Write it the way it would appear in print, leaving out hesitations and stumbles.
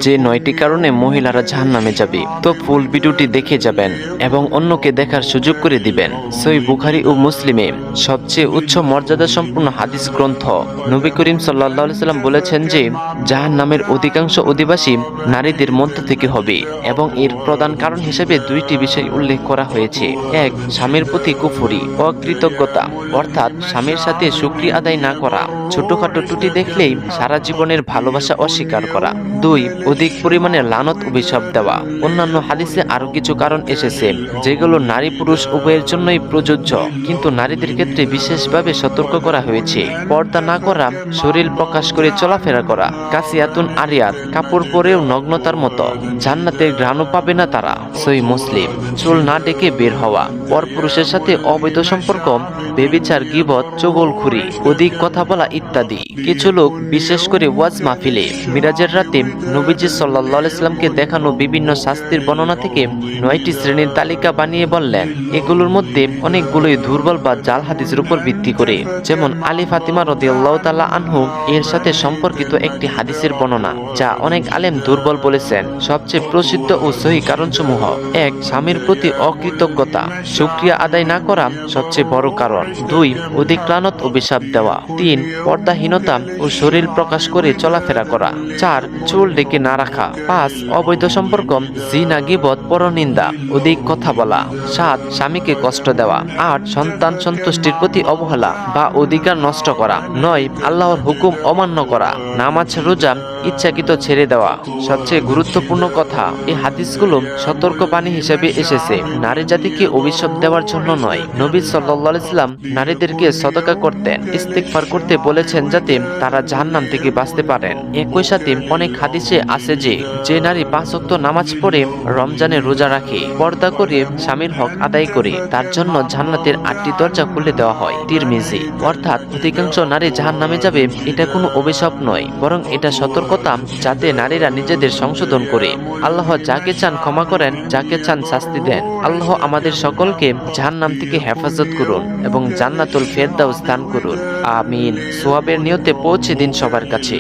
যে 9টি কারণে মহিলারা জাহান্নামে যাবে। তো ফুল ভিডিওটি দেখে যাবেন এবং অন্যকে দেখার সুযোগ করে দিবেন। সহিহ বুখারী ও মুসলিমে সবচেয়ে উচ্চ মর্যাদা সম্পন্ন হাদিস গ্রন্থ। নবী করিম সাল্লাল্লাহু আলাইহি সাল্লাম বলেছেন যে জাহান্নামের অধিকাংশ অধিবাসী নারীদের মধ্য থেকে হবে এবং এর প্রধান কারণ হিসেবে 2টি বিষয় উল্লেখ করা হয়েছে। 1. স্বামীর প্রতি কুফরি, অকৃতজ্ঞতা, অর্থাৎ স্বামীর সাথে শুকরিয়া আদায় না করা, ছোটখাটো ত্রুটি দেখলেই সারা জীবনের ভালোবাসা অস্বীকার করা। 2. অধিক পরিমাণে লানত অভিশাপ দেওয়া। অন্যান্য হাদিসে আরো কিছু কারণ এসেছে যেগুলো নারী পুরুষ উভয়ের জন্যই প্রযোজ্য, কিন্তু নারীদের ক্ষেত্রে বিশেষভাবে সতর্ক করা হয়েছে। পর্দা না করা, শরীর প্রকাশ করে চলাফেরা করা, কাসিয়াতুন আরিয়াত, কাপড় পরেও নগ্নতার মতো, জান্নাতের ঘ্রাণও পাবে না তারা। সহিহ মুসলিম। চুল না ডেকে বের হওয়া, পরপুরুষের সাথে অবৈধ সম্পর্ক, বেবিচার, গীবত, চগলখুরি, অধিক কথা বলা ইত্যাদি। কিছু লোক বিশেষ করে ওয়াজ মাহফিলে মিরাজের রাতে নবীজি সাল্লাল্লাহু আলাইহি সাল্লামকে দেখানো বিভিন্ন শাস্তির বর্ণনা থেকে 9টি শ্রেণীর তালিকা বানিয়ে বললেন, এগুলোর মধ্যে অনেকগুলোই দুর্বল বা জাল হাদিসের উপর ভিত্তি করে। যেমন আলী ফাতিমা রাদিয়াল্লাহু তাআলা আনহু এর সাথে সম্পর্কিত একটি হাদিসের বর্ণনা যা অনেক আলেম দুর্বল বলেছেন। সবচেয়ে প্রসিদ্ধ ও সহিহ কারণসমূহ: 1. স্বামীর প্রতি অকৃতজ্ঞতা, শুকরিয়া আদায় না করা সবচেয়ে বড় কারণ। 2. অধিক লানত অভিশাপ দেওয়া। 3. পর্দাহীনতা ও শরীর প্রকাশ করে চলাফেরা করা। 4. চুল ডেকে না রাখা। 5. অবৈধ সম্পর্ক, জিনা, গীবত, পরনিন্দা, অধিক কথা বলা। 7. স্বামীকে কষ্ট দেওয়া। 8. সন্তান সন্তুষ্টির প্রতি অবহেলা বা অধিকার নষ্ট করা। 9. আল্লাহর হুকুম অমান্য করা, নামাজ রোজা ইচ্ছাকৃত ছেড়ে দেওয়া। সবচেয়ে গুরুত্বপূর্ণ কথা, এই হাদিসগুলো সতর্কবাণী হিসেবে এসেছে, নারী জাতিকে অভিশাপ দেওয়ার জন্য নয়। নবী সাল্লাল্লাহু আলাইহি সাল্লাম নারীদেরকে সদকা করতেন, ইস্তেগফার করতে বলেছেন যাতে তারা জাহান্নাম থেকে বাঁচতে পারেন। একই সাথে অনেক হাদিসে আছে যে নারী 5 ওয়াক্ত নামাজ পড়ে, রমজানে রোজা রাখে, পর্দা করে, স্বামীর হক আদায় করে, তার জন্য জান্নাতের 8টি দরজা খুলে দেওয়া হয়। তিরমিজি। অর্থাৎ অধিকাংশ নারী জাহান্নামে যাবে এটা কোনো অভিশাপ নয়, বরং এটা সতর্কতা, যাতে নারীরা নিজেদের সংশোধন করে। আল্লাহ যাকে চান ক্ষমা করেন, যাকে চান শাস্তি দেন। আল্লাহ আমাদের সকলকে জাহান্নাম থেকে হেফাজত করুন এবং জান্নাতুল ফেরদাউস দান করুন। আমিন। সোয়াবের নিয়তে পৌঁছে দিন সবার কাছে।